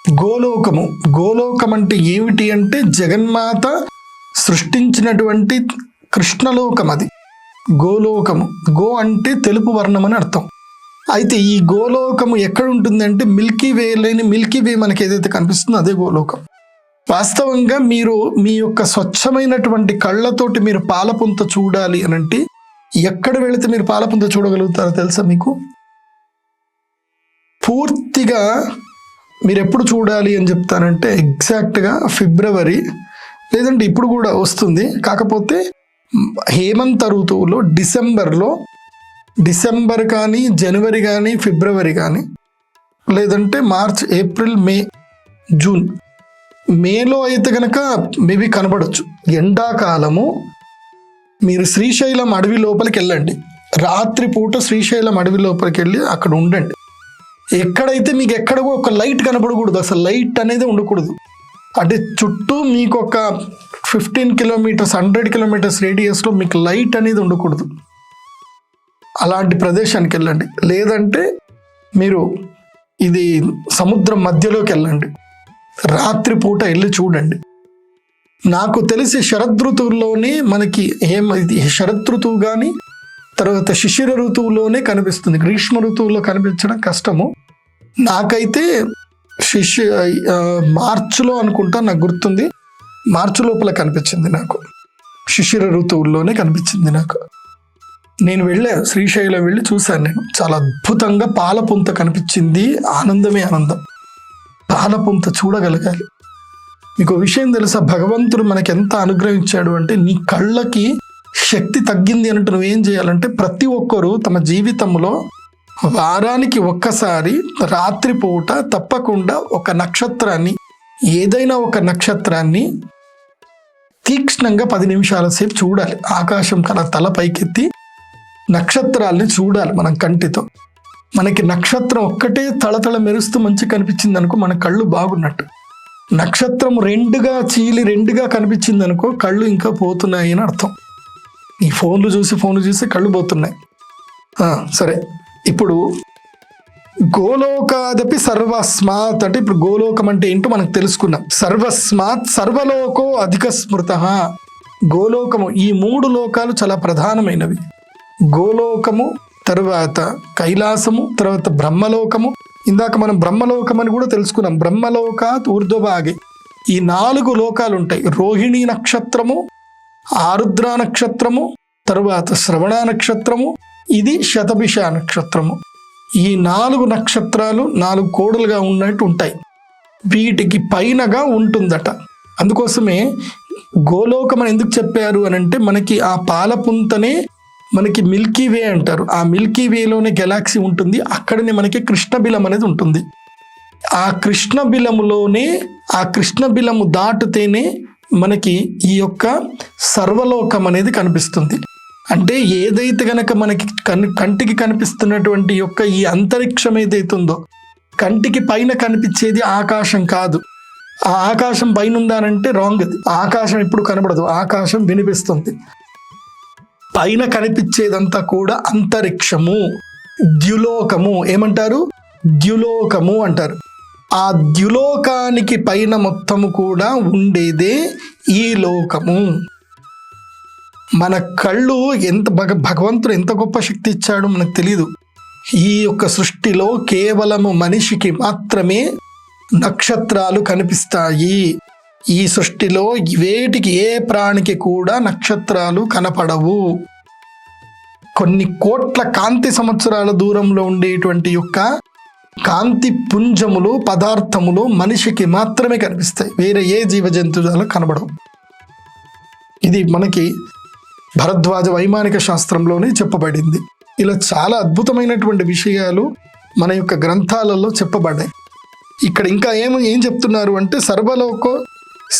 గోలోకము. గోలోకం అంటే ఏమిటి అంటే జగన్మాత సృష్టించినటువంటి కృష్ణలోకం అది గోలోకము. గో అంటే తెలుపు వర్ణం అని అర్థం. అయితే ఈ గోలోకము ఎక్కడ ఉంటుందంటే మిల్కీ వే లేని మిల్కీ వే మనకి ఏదైతే కనిపిస్తుందో అదే గోలోకం. వాస్తవంగా మీరు మీ యొక్క స్వచ్ఛమైనటువంటి కళ్ళతోటి మీరు పాలపుంత చూడాలి అని అంటే ఎక్కడ వెళితే మీరు పాలపుంత చూడగలుగుతారో తెలుసా మీకు? పూర్తిగా మీరు ఎప్పుడు చూడాలి అని చెప్తానంటే ఎగ్జాక్ట్గా ఫిబ్రవరి, లేదంటే ఇప్పుడు కూడా వస్తుంది, కాకపోతే హేమంత ఋతువులో డిసెంబర్ కానీ, జనవరి కానీ, ఫిబ్రవరి కానీ, లేదంటే మార్చ్, ఏప్రిల్, మే, జూన్. మేలో అయితే కనుక మేబీ కనబడచ్చు. ఎండాకాలము మీరు శ్రీశైలం అడవి లోపలికి వెళ్ళండి, రాత్రిపూట శ్రీశైలం అడవి లోపలికి వెళ్ళి అక్కడ ఉండండి. ఎక్కడైతే మీకు ఎక్కడ ఒక లైట్ కనపడకూడదు, అసలు లైట్ అనేది ఉండకూడదు. అంటే చుట్టూ మీకు ఒక 15 కిలోమీటర్స్ 100 కిలోమీటర్స్ రేడియస్లో మీకు లైట్ అనేది ఉండకూడదు. అలాంటి ప్రదేశానికి వెళ్ళండి. లేదంటే మీరు ఇది సముద్రం మధ్యలోకి వెళ్ళండి, రాత్రిపూట వెళ్ళి చూడండి. నాకు తెలిసి శరదృతువులోనే మనకి శరదృతువు కానీ తర్వాత శిశిర ఋతువులోనే కనిపిస్తుంది. గ్రీష్మ ఋతువులో కనిపించడం కష్టము. నాకైతే మార్చిలో అనుకుంటా, నాకు గుర్తుంది, మార్చి లోపల కనిపించింది నాకు. శిశిర ఋతువుల్లోనే కనిపించింది నాకు. నేను శ్రీశైలం వెళ్ళి చూశాను. నేను చాలా అద్భుతంగా పాలపుంత కనిపించింది. ఆనందమే ఆనందం. పాలపుంత చూడగలగాలి. మీకు విషయం తెలుసా, భగవంతుడు మనకి ఎంత అనుగ్రహించాడు అంటే నీ కళ్ళకి శక్తి తగ్గింది అంటే నువ్వేం చేయాలంటే ప్రతి ఒక్కరూ తమ జీవితంలో వారానికి ఒక్కసారి రాత్రిపూట తప్పకుండా ఒక నక్షత్రాన్ని, ఏదైనా ఒక నక్షత్రాన్ని తీక్ష్ణంగా 10 నిమిషాల సేపు చూడాలి. ఆకాశం కల తల పైకెత్తి నక్షత్రాల్ని చూడాలి మనం కంటితో. మనకి నక్షత్రం ఒక్కటే తళతళ మెరుస్తూ మంచి కనిపించింది అనుకో మన కళ్ళు బాగున్నట్టు. నక్షత్రం రెండుగా కనిపించింది అనుకో కళ్ళు ఇంకా పోతున్నాయి అని అర్థం. ఈ ఫోన్లు చూసి కళ్ళు పోతున్నాయి. సరే, ఇప్పుడు గోలోకాదపి సర్వస్మాత్ అంటే ఇప్పుడు గోలోకం అంటే ఏంటో మనకు తెలుసుకున్నాం. సర్వస్మాత్ సర్వలోకో అధిక స్మృత. గోలోకము, ఈ 3 లోకాలు చాలా ప్రధానమైనవి. గోలోకము, తర్వాత కైలాసము, తర్వాత బ్రహ్మలోకము. ఇందాక మనం బ్రహ్మలోకం అని కూడా తెలుసుకున్నాం. బ్రహ్మలోకాత్ ఊర్ధ్వభాగే ఈ 4 లోకాలు ఉంటాయి. రోహిణీ నక్షత్రము, ఆరుద్ర నక్షత్రము, తరువాత శ్రవణ నక్షత్రము, ఇది శతభిష నక్షత్రము. ఈ 4 నక్షత్రాలు 4 కోడలుగా ఉన్నట్టు ఉంటాయి. వీటికి పైనగా ఉంటుందట. అందుకోసమే గోలోకం అని ఎందుకు చెప్పారు అని అంటే మనకి ఆ పాలపుంతనే మనకి మిల్కీ వే అంటారు. ఆ మిల్కీ వేలోనే గెలాక్సీ ఉంటుంది. అక్కడనే మనకి కృష్ణబిలం అనేది ఉంటుంది. ఆ కృష్ణబిలము దాటితేనే మనకి ఈ యొక్క సర్వలోకం అనేది కనిపిస్తుంది. అంటే ఏదైతే గనక మనకి కంటికి కనిపిస్తున్నటువంటి యొక్క ఈ అంతరిక్షం ఏదైతే ఉందో, కంటికి పైన కనిపించేది ఆకాశం కాదు. ఆ ఆకాశం పైన ఉందానంటే రాంగ్. అది ఆకాశం ఇప్పుడు కనబడదు, ఆకాశం వినిపిస్తుంది. పైన కనిపించేదంతా కూడా అంతరిక్షము, ద్యులోకము. ఏమంటారు? ద్యులోకము అంటారు. ఆ ద్యులోకానికి పైన మొత్తము కూడా ఉండేదే ఈ లోకము. మన కళ్ళు భగవంతుడు ఎంత గొప్ప శక్తి ఇచ్చాడో మనకు తెలియదు. ఈ యొక్క సృష్టిలో కేవలము మనిషికి మాత్రమే నక్షత్రాలు కనిపిస్తాయి. ఈ సృష్టిలో వేటికి ఏ ప్రాణికి కూడా నక్షత్రాలు కనపడవు. కొన్ని కోట్ల కాంతి సంవత్సరాల దూరంలో ఉండేటువంటి యొక్క కాంతి పుంజములు, పదార్థములు మనిషికి మాత్రమే కనిపిస్తాయి. వేరే ఏ జీవజంతువులు కనబడవు. ఇది మనకి భరద్వాజ వైమానిక శాస్త్రంలోనే చెప్పబడింది. ఇలా చాలా అద్భుతమైనటువంటి విషయాలు మన యొక్క గ్రంథాలలో చెప్పబడ్డాయి. ఇక్కడ ఇంకా ఏం చెప్తున్నారు అంటే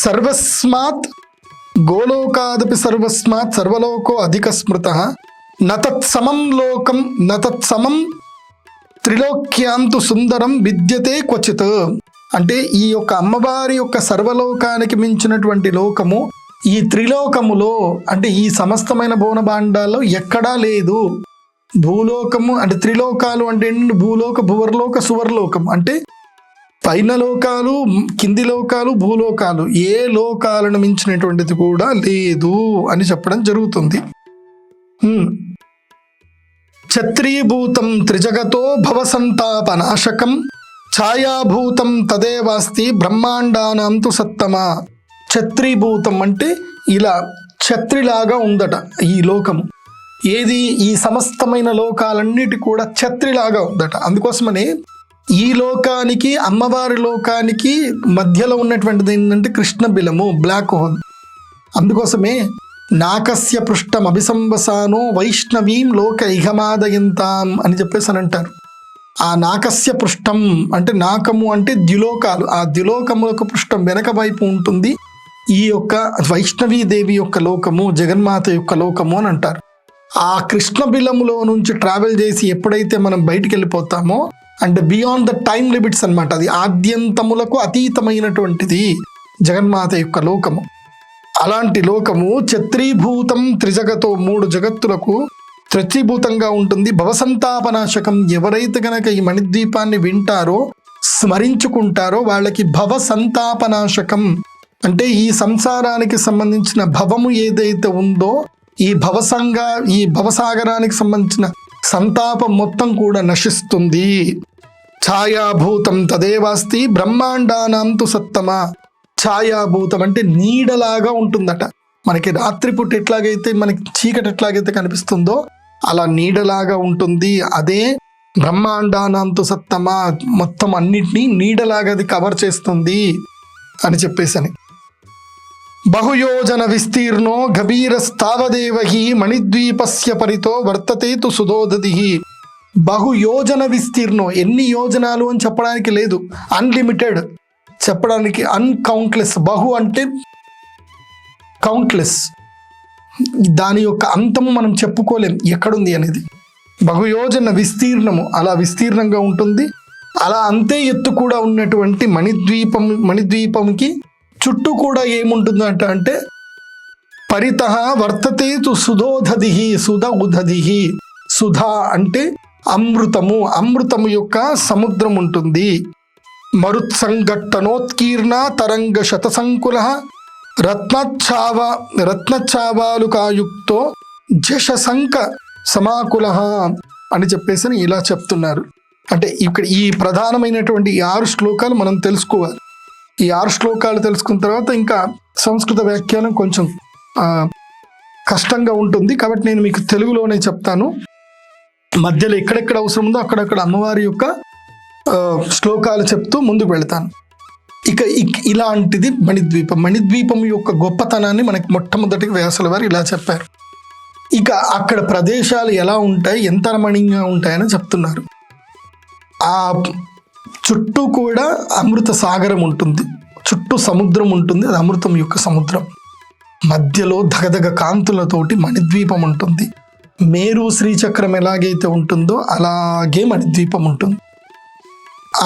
సర్వస్మాత్ గోలోకాదపి సర్వస్మాత్ సర్వలోకో అధిక స్మృత నతత్సమం త్రిలోక్యాంతు సుందరం విద్యతే క్వచిత్. అంటే ఈ యొక్క అమ్మవారి యొక్క సర్వలోకానికి మించినటువంటి లోకము ఈ త్రిలోకములో, అంటే ఈ సమస్తమైన భువనభాండాల్లో ఎక్కడా లేదు. భూలోకము అంటే త్రిలోకాలు అంటే భూలోక, భువర్లోక, సువర్లోకం అంటే పైన లోకాలు, కింది లోకాలు, భూలోకాలు, ఏ లోకాలను మించినటువంటిది కూడా లేదు అని చెప్పడం జరుగుతుంది. ఛత్రీభూతం త్రిజగతో భవసంతాపనాశకం ఛాయాభూతం తదేవాస్తి బ్రహ్మాండానాం తు సత్తమా. ఛత్రీభూతం అంటే ఇలా ఛత్రిలాగా ఉందట ఈ లోకము. ఏది? ఈ సమస్తమైన లోకాలన్నిటి కూడా ఛత్రిలాగా ఉందట. అందుకోసమనే ఈ లోకానికి, అమ్మవారి లోకానికి మధ్యలో ఉన్నటువంటిది ఏంటంటే కృష్ణ బిలము, బ్లాక్ హోల్. అందుకోసమే నాకస్య పృష్టం అభిసంవసానో వైష్ణవీం లోక ఇహమాదయంతాం అని చెప్పేసి అని అంటారు. ఆ నాకస్య పృష్టం అంటే నాకము అంటే ద్యులోకాలు, ఆ ద్యులోకములకు పృష్టం వెనక వైపు ఉంటుంది ఈ యొక్క వైష్ణవీదేవి యొక్క లోకము, జగన్మాత యొక్క లోకము అని అంటారు. ఆ కృష్ణ బిలములో నుంచి ట్రావెల్ చేసి ఎప్పుడైతే మనం బయటికి వెళ్ళిపోతామో అంటే బియాండ్ ద టైమ్ లిమిట్స్ అనమాట, అది ఆద్యంతములకు అతీతమైనటువంటిది జగన్మాత యొక్క లోకము. అలాంటి లోకము ఛత్రీభూతం త్రిజగతో, 3 జగత్తులకు ఛత్రీభూతంగా ఉంటుంది. భవసంతాపనాశకం, ఎవరైతే గనక ఈ మణిద్వీపాన్ని వింటారో, స్మరించుకుంటారో వాళ్ళకి భవసంతాపనాశకం అంటే ఈ సంసారానికి సంబంధించిన భవము ఏదైతే ఉందో ఈ భవసాగరానికి సంబంధించిన సంతాపం మొత్తం కూడా నశిస్తుంది. ఛాయాభూతం తదేవాస్తి బ్రహ్మాండానాం తు సత్తమా. ఛాయాభూతం అంటే నీడలాగా ఉంటుందట. మనకి రాత్రిపూట ఎట్లాగైతే మనకి చీకటి ఎట్లాగైతే కనిపిస్తుందో అలా నీడలాగా ఉంటుంది. అదే బ్రహ్మాండానాం తు సత్తమా, మొత్తం అన్నిటినీ నీడలాగా అది కవర్ చేస్తుంది అని చెప్పేసని. బహుయోజన విస్తీర్ణో గభీరస్తావదేవ హి మణిద్వీపస్య పరితో వర్తతే తు సుధోదధి. బహుయోజన విస్తీర్ణో, ఎన్ని యోజనాలు అని చెప్పడానికి లేదు, అన్లిమిటెడ్ చెప్పడానికి, అన్కౌంట్లెస్. బహు అంటే కౌంట్లెస్, దాని యొక్క అంతము మనం చెప్పుకోలేం ఎక్కడుంది అనేది. బహుయోజన విస్తీర్ణము, అలా విస్తీర్ణంగా ఉంటుంది. అలా అంతే ఎత్తు కూడా ఉన్నటువంటి మణిద్వీపంకి చుట్టూ కూడా ఏముంటుందంట అంటే పరితః వర్తతే తు సుధోదధి, సుధ ఉదధి. సుధా అంటే అమృతము, అమృతము యొక్క సముద్రం ఉంటుంది. మరుత్సంఘట్టనోత్కీర్ణ తరంగ శతసంకుల రత్నచ్చావాలుకాయుక్తో జశశంక సమాకుల అని చెప్పేసి ఇలా చెప్తున్నారు. అంటే ఇక్కడ ఈ ప్రధానమైనటువంటి 6 శ్లోకాలు మనం తెలుసుకోవాలి. ఈ 6 శ్లోకాలు తెలుసుకున్న తర్వాత ఇంకా సంస్కృత వ్యాఖ్యానం కొంచెం కష్టంగా ఉంటుంది కాబట్టి నేను మీకు తెలుగులోనే చెప్తాను. మధ్యలో ఎక్కడెక్కడ అవసరం ఉందో అక్కడక్కడ అమ్మవారి యొక్క శ్లోకాలు చెప్తూ ముందుకు వెళ్తాను. ఇక ఇలాంటిది మణిద్వీపం. మణిద్వీపం యొక్క గొప్పతనాన్ని మనకి మొట్టమొదటిగా వ్యాసుల వారు ఇలా చెప్పారు. ఇక అక్కడ ప్రదేశాలు ఎలా ఉంటాయి, ఎంత రమణీయంగా ఉంటాయని చెప్తున్నారు. ఆ చుట్టూ కూడా అమృత సాగరం ఉంటుంది, చుట్టూ సముద్రం ఉంటుంది, అది అమృతం యొక్క సముద్రం. మధ్యలో దగదగ కాంతులతోటి మణిద్వీపం ఉంటుంది. మేరు శ్రీచక్రం ఎలాగైతే ఉంటుందో అలాగే మణిద్వీపం ఉంటుంది.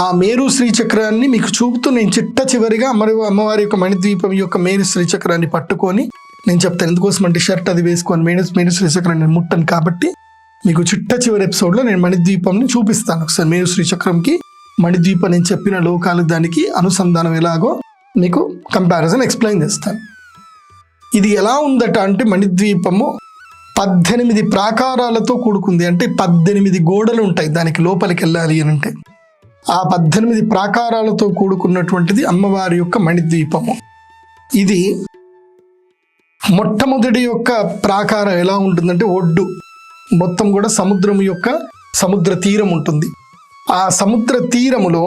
ఆ మేరు శ్రీచక్రాన్ని మీకు చూపుతూ నేను చిట్ట చివరిగా అమ్మవారి యొక్క మణిద్వీపం యొక్క మేరు శ్రీచక్రాన్ని పట్టుకొని నేను చెప్తాను. ఎందుకోసం అంటే షర్ట్ అది వేసుకొని మేరు శ్రీచక్రాన్ని నేను ముట్టను కాబట్టి మీకు చిట్ట చివరి ఎపిసోడ్లో నేను మణిద్వీపంని చూపిస్తాను. ఒకసారి మేరు శ్రీచక్రంకి మణిద్వీపం నేను చెప్పిన లోకాలకు దానికి అనుసంధానం ఎలాగో మీకు కంపారిజన్ ఎక్స్ప్లెయిన్ చేస్తాను. ఇది ఎలా ఉందట అంటే మణిద్వీపము 18 ప్రాకారాలతో కూడుకుంది. అంటే 18 గోడలు ఉంటాయి దానికి లోపలికి వెళ్ళాలి అని అంటే. ఆ 18 ప్రాకారాలతో కూడుకున్నటువంటిది అమ్మవారి యొక్క మణిద్వీపము. ఇది మొట్టమొదటి యొక్క ప్రాకారం ఎలా ఉంటుందంటే ఒడ్డు మొత్తం కూడా సముద్ర తీరం ఉంటుంది. ఆ సముద్ర తీరములో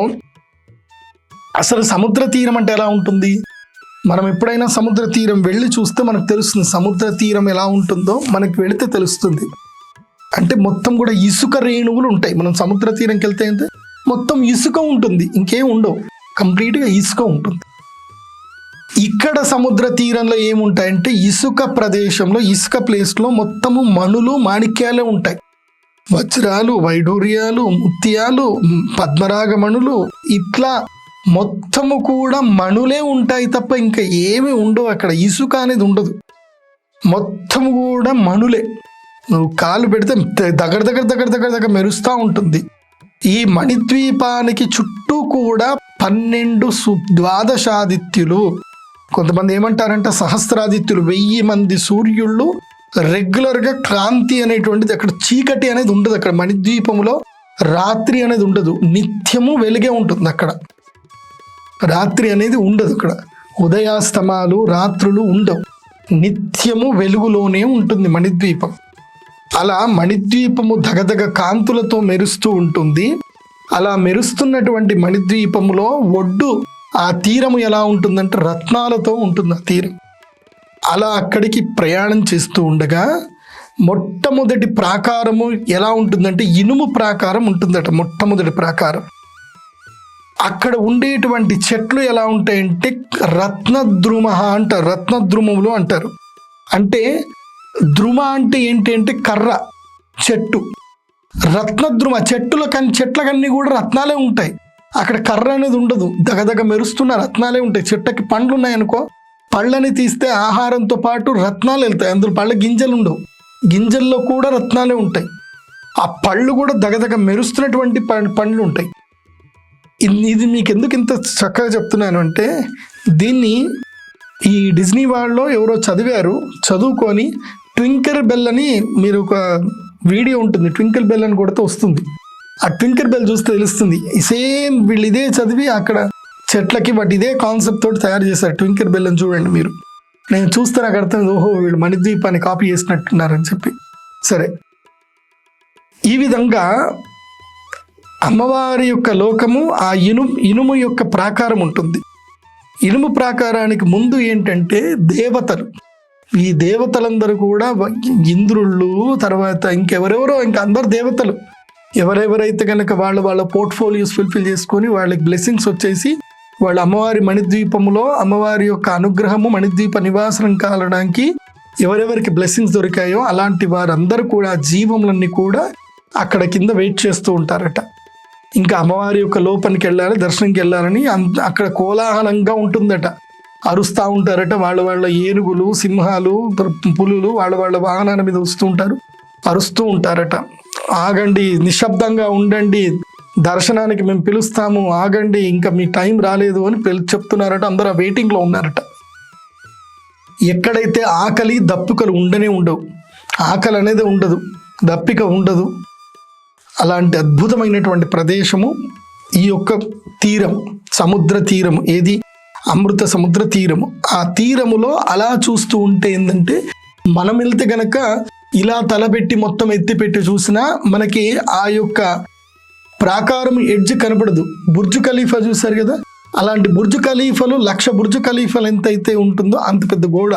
అసలు సముద్ర తీరం అంటే ఎలా ఉంటుంది, మనం ఎప్పుడైనా సముద్ర తీరం వెళ్ళి చూస్తే మనకు తెలుస్తుంది. సముద్ర తీరం ఎలా ఉంటుందో మనకు వెళితే తెలుస్తుంది. అంటే మొత్తం కూడా ఇసుక రేణువులు ఉంటాయి. మనం సముద్ర తీరంకి వెళ్తే అంటే మొత్తం ఇసుక ఉంటుంది, ఇంకేం ఉండవు, కంప్లీట్గా ఇసుక ఉంటుంది. ఇక్కడ సముద్ర తీరంలో ఏముంటాయంటే ఇసుక ప్రదేశంలో, ఇసుక ప్లేస్లో మొత్తము మణులు మాణిక్యాలే ఉంటాయి. వజ్రాలు, వైడూర్యాలు, ముత్యాలు, పద్మరాగమణులు, ఇట్లా మొత్తము కూడా మణులే ఉంటాయి తప్ప ఇంకా ఏమీ ఉండవు. అక్కడ ఇసుక అనేది ఉండదు, మొత్తము కూడా మణులే. నువ్వు కాలు పెడితే దగ్గర మెరుస్తూ ఉంటుంది. ఈ మణిద్వీపానికి చుట్టూ కూడా 12 ద్వాదశాదిత్యులు, కొంతమంది ఏమంటారంటే సహస్రాదిత్యులు, 1000 మంది సూర్యుళ్ళు రెగ్యులర్గా క్రాంతి అనేటువంటిది, అక్కడ చీకటి అనేది ఉండదు. అక్కడ మణిద్వీపంలో రాత్రి అనేది ఉండదు, నిత్యము వెలుగే ఉంటుంది. అక్కడ రాత్రి అనేది ఉండదు. అక్కడ ఉదయాస్తమాలు రాత్రులు ఉండవు, నిత్యము వెలుగులోనే ఉంటుంది మణిద్వీపం. అలా మణిద్వీపము దగదగ కాంతులతో మెరుస్తూ ఉంటుంది. అలా మెరుస్తున్నటువంటి మణిద్వీపములో ఒడ్డు, ఆ తీరము ఎలా ఉంటుందంటే రత్నాలతో ఉంటుంది ఆ తీరం. అలా అక్కడికి ప్రయాణం చేస్తూ ఉండగా మొట్టమొదటి ప్రాకారము ఎలా ఉంటుందంటే ఇనుము ప్రాకారం ఉంటుందట. మొట్టమొదటి ప్రాకారం అక్కడ ఉండేటువంటి చెట్లు ఎలా ఉంటాయంటే రత్నద్రుమ అంటారు, రత్నద్రుమములు అంటారు. అంటే ద్రుమ అంటే ఏంటి అంటే కర్ర, చెట్టు. రత్నద్రుమ చెట్లకన్నీ కూడా రత్నాలే ఉంటాయి. అక్కడ కర్ర అనేది ఉండదు, దగదగ మెరుస్తున్న రత్నాలే ఉంటాయి. చెట్టుకి పండ్లు ఉన్నాయనుకో, పళ్ళని తీస్తే ఆహారంతో పాటు రత్నాలు వెళ్తాయి. అందులో పళ్ళ గింజలు ఉండవు, గింజల్లో కూడా రత్నాలే ఉంటాయి. ఆ పళ్ళు కూడా దగదగ మెరుస్తున్నటువంటి పండ్లు ఉంటాయి. ఇది మీకు ఎందుకు ఇంత చక్కగా చెప్తున్నాను అంటే, దీన్ని ఈ డిజ్నీ వరల్డ్లో ఎవరో చదువుకొని ట్వింకర్ బెల్ అని, మీరు ఒక వీడియో ఉంటుంది, ట్వింకర్ బెల్ అని కొడితే వస్తుంది. ఆ ట్వింకర్ బెల్ చూస్తే తెలుస్తుంది. సేమ్ వీళ్ళు ఇదే చదివి అక్కడ చెట్లకి ఇదే కాన్సెప్ట్ తోటి తయారు చేశారు. ట్వింకర్ బెల్ అని చూడండి మీరు. నేను చూస్తే నాకు అర్థం, ఓహో వీళ్ళు మణిద్వీపాన్ని కాపీ చేసినట్టున్నారని చెప్పి. సరే, ఈ విధంగా అమ్మవారి యొక్క లోకము ఆ ఇనుము యొక్క ప్రాకారం ఉంటుంది. ఇనుము ప్రాకారానికి ముందు ఏంటంటే దేవతలు. ఈ దేవతలందరూ కూడా ఇంద్రుళ్ళు, తర్వాత ఇంకెవరెవరో, ఇంకా అందరు దేవతలు. ఎవరెవరైతే కనుక వాళ్ళ పోర్ట్ఫోలియోస్ ఫుల్ఫిల్ చేసుకొని వాళ్ళకి బ్లెస్సింగ్స్ వచ్చేసి వాళ్ళ అమ్మవారి మణిద్వీపములో అమ్మవారి యొక్క అనుగ్రహము మణిద్వీప నివాసనం కావడానికి ఎవరెవరికి బ్లెస్సింగ్స్ దొరికాయో అలాంటి వారందరూ కూడా జీవములన్నీ కూడా అక్కడ కింద వెయిట్ చేస్తూ ఉంటారట. ఇంకా అమ్మవారి యొక్క లోపలికి వెళ్ళాలి, దర్శనంకి వెళ్ళాలని అక్కడ కోలాహలంగా ఉంటుందట. అరుస్తూ ఉంటారట. వాళ్ళ ఏనుగులు, సింహాలు, పులులు వాళ్ళ వాహనాల మీద వస్తూ ఉంటారు, అరుస్తూ ఉంటారట. ఆగండి, నిశ్శబ్దంగా ఉండండి, దర్శనానికి మేము పిలుస్తాము, ఆగండి, ఇంకా మీ టైం రాలేదు అని చెప్తున్నారట. అందరూ ఆ వెయిటింగ్లో ఉన్నారట. ఎక్కడైతే ఆకలి దప్పికలు ఉండవు, ఆకలి అనేది ఉండదు, దప్పిక ఉండదు, అలాంటి అద్భుతమైనటువంటి ప్రదేశము ఈ యొక్క తీరం, సముద్ర తీరము. ఏది? అమృత సముద్ర తీరము. ఆ తీరములో అలా చూస్తూ ఉంటే ఏంటంటే, మనం వెళ్తే గనక ఇలా తలపెట్టి మొత్తం ఎత్తిపెట్టి చూసినా మనకి ఆ యొక్క ప్రాకారం ఎడ్జ్ కనపడదు. బుర్జు ఖలీఫా చూసారు కదా, అలాంటి బుర్జు ఖలీఫాలు 1,00,000 బుర్జు ఖలీఫాలు ఎంత అయితే ఉంటుందో అంత పెద్ద గోడ.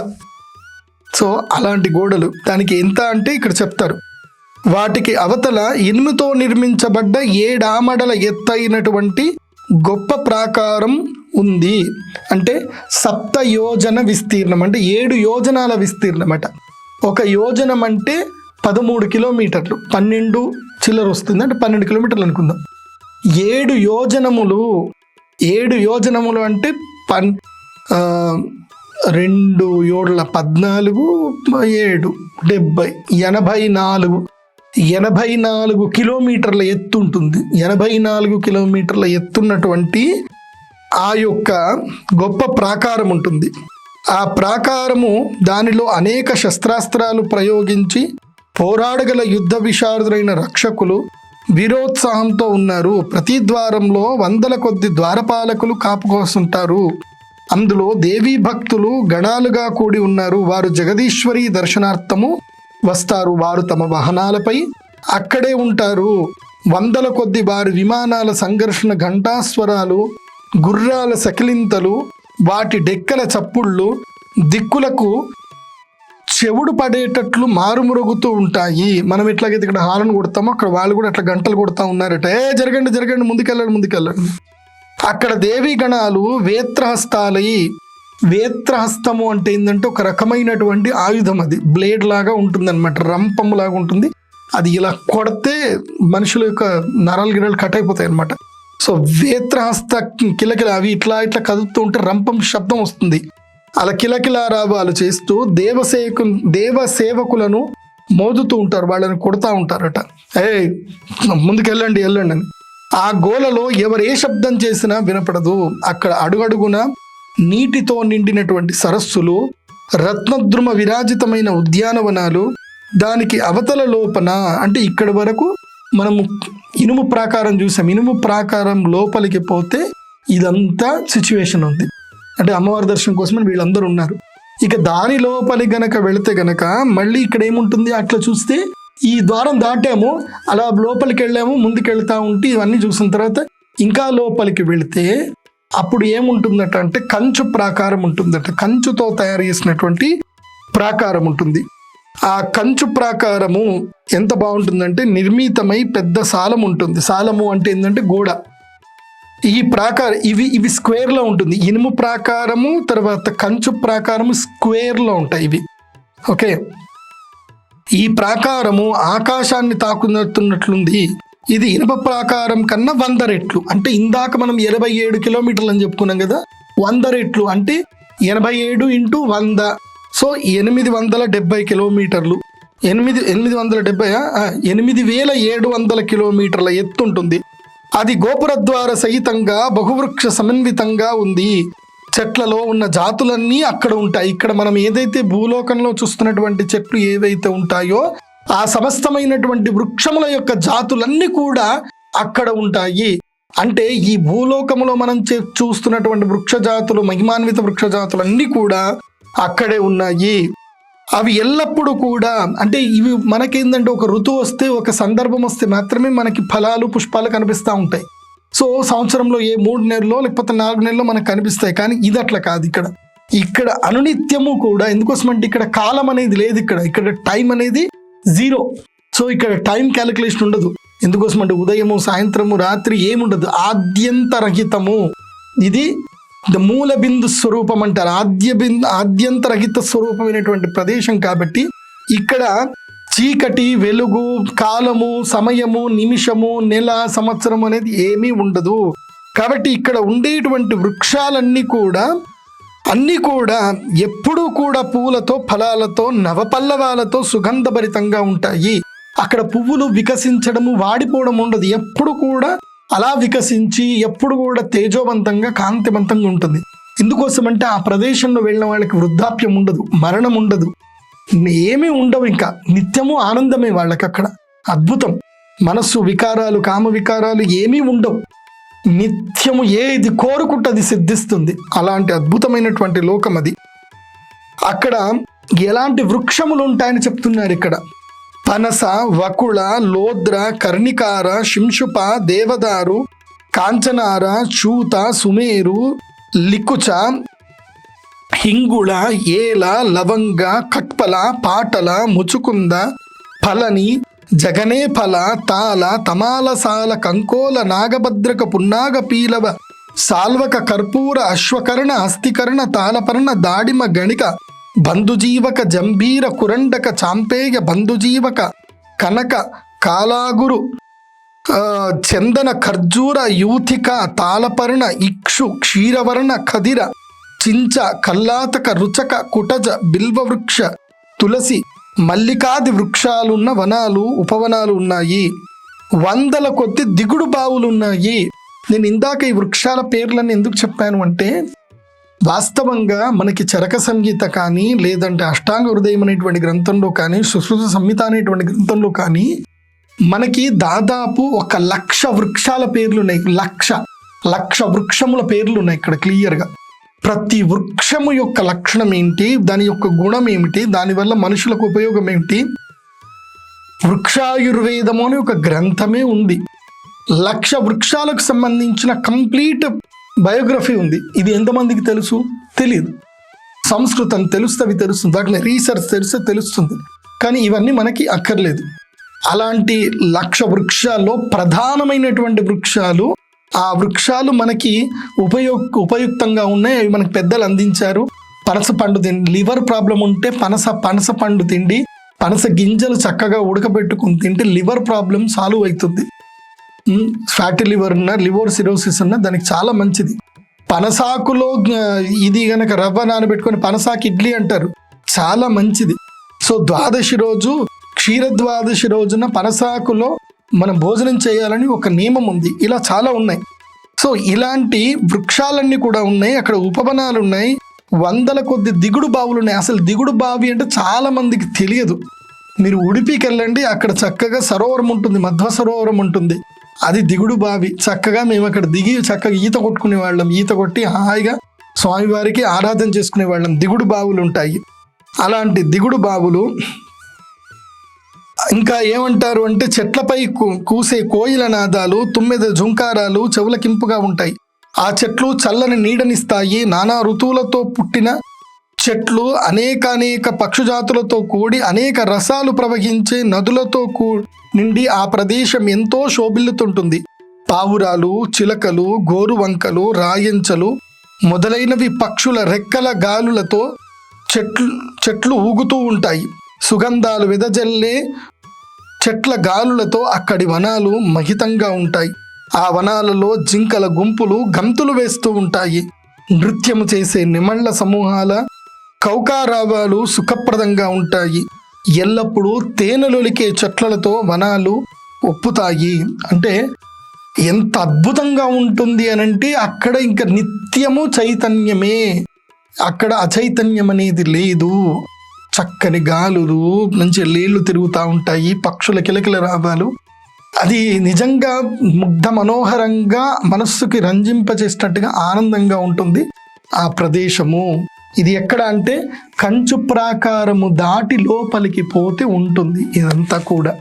సో అలాంటి గోడలు దానికి ఎంత అంటే ఇక్కడ చెప్తారు. వాటికి అవతల ఇనుముతో నిర్మించబడ్డ 7 ఆమడల ఎత్తైనటువంటి గొప్ప ప్రాకారం ఉంది. అంటే 7 యోజన విస్తీర్ణం, అంటే 7 యోజనాల విస్తీర్ణం అట. ఒక యోజనం అంటే 13 కిలోమీటర్లు, 12 చిల్లర వస్తుంది, అంటే 12 కిలోమీటర్లు అనుకుందాం. 7 యోజనములు, 7 యోజనములు అంటే 2 7 14 7 70 84 కిలోమీటర్ల ఎత్తు ఉంటుంది. 84 కిలోమీటర్ల ఎత్తున్నటువంటి ఆ యొక్క గొప్ప ప్రాకారం ఉంటుంది. ఆ ప్రాకారము దానిలో అనేక శస్త్రాస్త్రాలు ప్రయోగించి పోరాడగల యుద్ధ విశారదులైన రక్షకులు వీరోత్సాహంతో ఉన్నారు. ప్రతి ద్వారంలో 100ల కొద్ది ద్వారపాలకులు కాపుకోస్తుంటారు. అందులో దేవీ భక్తులు గణాలుగా కూడి ఉన్నారు. వారు జగదీశ్వరి దర్శనార్థము వస్తారు. వారు తమ వాహనాలపై అక్కడే ఉంటారు. 100ల కొద్ది వారి విమానాల సంఘర్షణ ఘంటాస్వరాలు, గుర్రాల సకిలింతలు, వాటి డెక్కల చప్పుళ్ళు దిక్కులకు చెవుడు పడేటట్లు మారుమురుగుతూ ఉంటాయి. మనం ఎట్లాగైతే ఇక్కడ హారన్ కొడతామో అక్కడ వాళ్ళు కూడా అట్లా గంటలు కొడతా ఉన్నారట. జరగండి ముందుకెళ్ళండి. అక్కడ దేవీ గణాలు వేత్రహస్తాలై, వేత్రహస్తము అంటే ఏంటంటే ఒక రకమైనటువంటి ఆయుధం, అది బ్లేడ్ లాగా ఉంటుంది అనమాట, రంపము లాగా ఉంటుంది. అది ఇలా కొడితే మనుషుల యొక్క నరాలు గిరాలు కట్ అయిపోతాయి అనమాట. సో వేత్రహస్త కిలకిల అవి ఇట్లా కదుపుతూ ఉంటే రంపం శబ్దం వస్తుంది. అలా కిలకిలారావాలు చేస్తూ దేవసేవకులను మోదుతూ ఉంటారు, వాళ్ళని కొడతా ఉంటారట. ముందుకెళ్ళండి అని. ఆ గోలలో ఎవరు ఏ శబ్దం చేసినా వినపడదు. అక్కడ అడుగడుగున నీటితో నిండినటువంటి సరస్సులు, రత్నద్రుమ విరాజితమైన ఉద్యానవనాలు, దానికి అవతల లోపల అంటే ఇక్కడి వరకు మనము ఇనుము ప్రాకారం చూసాం. ఇనుము ప్రాకారం లోపలికి పోతే ఇదంతా సిచ్యువేషన్ ఉంది. అంటే అమ్మవారి దర్శనం కోసమని వీళ్ళందరూ ఉన్నారు. ఇక దాని లోపలి గనక వెళితే గనక మళ్ళీ ఇక్కడ ఏముంటుంది, అట్లా చూస్తే ఈ ద్వారం దాటాము, అలా లోపలికి వెళ్ళాము, ముందుకు వెళ్తా ఉంటే ఇవన్నీ చూసిన తర్వాత ఇంకా లోపలికి వెళితే అప్పుడు ఏముంటుందట అంటే కంచు ప్రాకారం ఉంటుందట. కంచుతో తయారు చేసినటువంటి ప్రాకారం ఉంటుంది. ఆ కంచు ప్రాకారము ఎంత బాగుంటుందంటే నిర్మితమై పెద్ద సాలము ఉంటుంది. సాలము అంటే ఏంటంటే గోడ. ఈ ప్రాకారం ఇవి స్క్వేర్లో ఉంటుంది. ఇనుము ప్రాకారము తర్వాత కంచు ప్రాకారము స్క్వేర్లో ఉంటాయి ఇవి. ఓకే, ఈ ప్రాకారము ఆకాశాన్ని తాకుతున్నట్లుంది. ఇది ఇనుప ప్రాకారం కన్నా 100 రెట్లు. అంటే ఇందాక మనం 87 కిలోమీటర్లు అని చెప్పుకున్నాం కదా, 100 రెట్లు అంటే 87 × 100, సో 870 కిలోమీటర్లు. 8700 కిలోమీటర్ల ఎత్తు ఉంటుంది. అది గోపురద్వార సహితంగా బహువృక్ష సమన్వితంగా ఉంది. చెట్లలో ఉన్న జాతులన్నీ అక్కడ ఉంటాయి. ఇక్కడ మనం ఏదైతే భూలోకంలో చూస్తున్నటువంటి చెట్లు ఏవైతే ఉంటాయో ఆ సమస్తమైనటువంటి వృక్షముల యొక్క జాతులన్నీ కూడా అక్కడ ఉంటాయి. అంటే ఈ భూలోకంలో మనం చూస్తున్నటువంటి వృక్ష జాతులు, మహిమాన్విత వృక్ష జాతులన్నీ కూడా అక్కడే ఉన్నాయి. అవి ఎల్లప్పుడూ కూడా అంటే ఇవి మనకేందంటే ఒక ఋతువు వస్తే, ఒక సందర్భం వస్తే మాత్రమే మనకి ఫలాలు పుష్పాలు కనిపిస్తూ ఉంటాయి. సో సంవత్సరంలో 3 నెలల్లో లేకపోతే 4 నెలల్లో మనకు కనిపిస్తాయి. కానీ ఇది అట్లా కాదు. ఇక్కడ అనునిత్యము కూడా, ఎందుకోసమంటే ఇక్కడ కాలం అనేది లేదు. ఇక్కడ టైం అనేది 0. సో ఇక్కడ టైం క్యాలిక్యులేషన్ ఉండదు. ఎందుకోసమంటే ఉదయము, సాయంత్రము, రాత్రి ఏముండదు. ఆద్యంతరహితము. ఇది మూల బిందు స్వరూపం అంటారు. ఆద్యంతరహిత స్వరూపమైనటువంటి ప్రదేశం కాబట్టి ఇక్కడ చీకటి, వెలుగు, కాలము, సమయము, నిమిషము, నెల, సంవత్సరం అనేది ఏమీ ఉండదు. కాబట్టి ఇక్కడ ఉండేటువంటి వృక్షాలన్నీ కూడా ఎప్పుడూ కూడా పూలతో, ఫలాలతో, నవపల్లవాలతో సుగంధభరితంగా ఉంటాయి. అక్కడ పువ్వులు వికసించడము, వాడిపోవడం ఉండదు. ఎప్పుడు కూడా అలా వికసించి ఎప్పుడు కూడా తేజోవంతంగా, కాంతివంతంగా ఉంటుంది. ఎందుకోసమంటే ఆ ప్రదేశంలో వెళ్ళిన వాళ్ళకి వృద్ధాప్యం ఉండదు, మరణం ఉండదు, ఏమీ ఉండవు. ఇంకా నిత్యము ఆనందమే వాళ్ళకి అక్కడ. అద్భుతం. మనస్సు వికారాలు, కామ వికారాలు ఏమీ ఉండవు. నిత్యము ఏది కోరుకుంటే అది సిద్ధిస్తుంది. అలాంటి అద్భుతమైనటువంటి లోకం అది. అక్కడ ఎలాంటి వృక్షములు ఉంటాయని చెప్తున్నారు ఇక్కడ. పనస, వకుళ, లోద్ర, కర్ణికార, శింశుప, దేవదారు, కాంచనార, చూత, సుమేరు, లికుచ, హింగుళ, ఏల, లవంగ, కట్పల, పాటల, ముచుకుంద, ఫలని, జగనే ఫల, తాల, తమాలసాల, కంకోల, నాగభద్రక, పున్నాగ, పీలవ, సాల్వక, కర్పూర, అశ్వకర్ణ, హస్తికర్ణ, తాళపర్ణ, దాడిమ, గణిక, బంధుజీవక, జంబీర, కురండక, చాంపేయ, బంధుజీవక, కనక, కాలాగురు, చందన, ఖర్జూర, యూథిక, తాళపర్ణ, ఇక్షు, క్షీరవర్ణ, ఖదిర, చించ, కల్లాతక, రుచక, కుటజ, బిల్వవృక్ష, తులసి, మల్లికాది వృక్షాలున్న వనాలు, ఉపవనాలు ఉన్నాయి. 100ల కొద్ది దిగుడు బావులు ఉన్నాయి. నేను ఇందాక ఈ వృక్షాల పేర్లను ఎందుకు చెప్పాను అంటే, వాస్తవంగా మనకి చరక సంగీత కానీ, లేదంటే అష్టాంగ హృదయం అనేటువంటి గ్రంథంలో కానీ, సుశ్రుత సంహిత అనేటువంటి గ్రంథంలో కానీ మనకి దాదాపు 1,00,000 వృక్షాల పేర్లు ఉన్నాయి. లక్ష వృక్షముల పేర్లు ఉన్నాయి ఇక్కడ క్లియర్గా. ప్రతి వృక్షము యొక్క లక్షణం ఏంటి, దాని యొక్క గుణం ఏమిటి, దానివల్ల మనుషులకు ఉపయోగం ఏమిటి. వృక్షాయుర్వేదము అని ఒక గ్రంథమే ఉంది. 1,00,000 వృక్షాలకు సంబంధించిన కంప్లీట్ బయోగ్రఫీ ఉంది. ఇది ఎంతమందికి తెలుసు? తెలియదు. సంస్కృతం తెలుస్తుంది, అవి తెలుస్తుంది, వాటిని రీసెర్చ్ తెలిస్తే తెలుస్తుంది. కానీ ఇవన్నీ మనకి అక్కర్లేదు. అలాంటి 1,00,000 వృక్షాల్లో ప్రధానమైనటువంటి వృక్షాలు, ఆ వృక్షాలు మనకి ఉపయుక్తంగా ఉన్నాయి. అవి మనకి పెద్దలు అందించారు. పనస పండు తిండి, లివర్ ప్రాబ్లం ఉంటే పనస పండు తిండి, పనస గింజలు చక్కగా ఉడకబెట్టుకుని తింటే లివర్ ప్రాబ్లం సాల్వ్ అవుతుంది. ఫ్యాటీ లివర్ ఉన్న, లివర్ సిరోసిస్ ఉన్న దానికి చాలా మంచిది. పనసాకులో ఇది గనక రవ్వ నానబెట్టుకొని పనసాకు ఇడ్లీ అంటారు, చాలా మంచిది. సో ద్వాదశి రోజు, క్షీరద్వాదశి రోజున పనసాకులో మనం భోజనం చేయాలని ఒక నియమం ఉంది. ఇలా చాలా ఉన్నాయి. సో ఇలాంటి వృక్షాలన్నీ కూడా ఉన్నాయి. అక్కడ ఉపవనాలు ఉన్నాయి, వందల కొద్ది దిగుడు బావులు ఉన్నాయి. అసలు దిగుడు బావి అంటే చాలా మందికి తెలియదు. మీరు ఉడిపికి వెళ్ళండి, అక్కడ చక్కగా సరోవరం ఉంటుంది, మధ్వ సరోవరం ఉంటుంది, అది దిగుడు బావి. చక్కగా మేము అక్కడ దిగి చక్కగా ఈత కొట్టుకునే వాళ్ళం. ఈత కొట్టి హాయిగా స్వామివారికి ఆరాధన చేసుకునే వాళ్ళం. దిగుడు బావులు ఉంటాయి. అలాంటి దిగుడు బావులు ఇంకా ఏమంటారు అంటే చెట్లపై కూసే కోయిల నాదాలు, తుమ్మెద జుంకారాలు చెవులకింపుగా ఉంటాయి. ఆ చెట్లు చల్లని నీడనిస్తాయి. నానా ఋతువులతో పుట్టిన చెట్లు, అనేక పక్షుజాతులతో కూడి అనేక రసాలు ప్రవహించే నదులతో నిండి ఆ ప్రదేశం ఎంతో శోభిల్లుతుంటుంది. పావురాలు, చిలకలు, గోరువంకలు, రాయంచలు మొదలైనవి పక్షుల రెక్కల గాలులతో చెట్లు ఊగుతూ ఉంటాయి. సుగంధాలు వెదజల్లే చెట్ల గాలులతో అక్కడి వనాలు మహితంగా ఉంటాయి. ఆ వనాలలో జింకల గుంపులు గంతులు వేస్తూ ఉంటాయి. నృత్యము చేసే నిమళ్ల సమూహాల కౌకారావాలు సుఖప్రదంగా ఉంటాయి. ఎల్లప్పుడూ తేనెలొలికే చెట్లలతో వనాలు ఒప్పుతాయి. అంటే ఎంత అద్భుతంగా ఉంటుంది అనంటే అక్కడ ఇంకా నిత్యము చైతన్యమే, అక్కడ అచైతన్యం అనేది లేదు. చక్కని గాలులు, మంచి నీళ్లు తిరుగుతూ ఉంటాయి, పక్షుల కిలకిల రావాలు. అది నిజంగా ముగ్ధ మనోహరంగా మనస్సుకి రంజింపచేసినట్టుగా ఆనందంగా ఉంటుంది ఆ ప్రదేశము. ఇది ఎక్కడ అంటే కంచు ప్రాకారము దాటి లోపలికి పోతే ఉంటుంది ఇదంతా కూడా.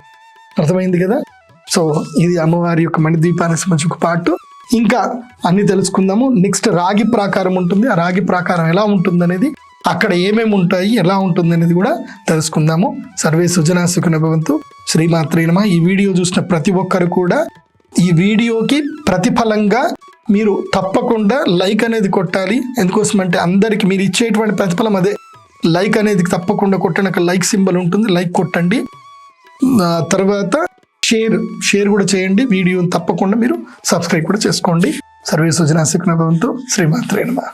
అర్థమైంది కదా? సో ఇది అమ్మవారి యొక్క మణిద్వీపానికి సంబంధించిన ఒక పార్ట్. ఇంకా అన్ని తెలుసుకుందాము. నెక్స్ట్ రాగి ప్రాకారం ఉంటుంది. ఆ రాగి ప్రాకారం ఎలా ఉంటుంది అనేది, అక్కడ ఏమేమి ఉంటాయి, ఎలా ఉంటుంది అనేది కూడా తెలుసుకుందాము. సర్వే సుజనా సుఖినో భవంతు. శ్రీమాత్రే నమః. ఈ వీడియో చూసిన ప్రతి ఒక్కరు కూడా ఈ వీడియోకి ప్రతిఫలంగా మీరు తప్పకుండా లైక్ అనేది కొట్టాలి. ఎందుకోసం అంటే అందరికి మీరు ఇచ్చేటువంటి ప్రతిఫలం అదే. లైక్ అనేది తప్పకుండా కొట్టండి. అక్కడ లైక్ సింబల్ ఉంటుంది, లైక్ కొట్టండి. తర్వాత షేర్ కూడా చేయండి. వీడియోని తప్పకుండా మీరు సబ్స్క్రైబ్ కూడా చేసుకోండి. సర్వే సుజనా సుఖినో భవంతు. శ్రీమాత్రే నమః.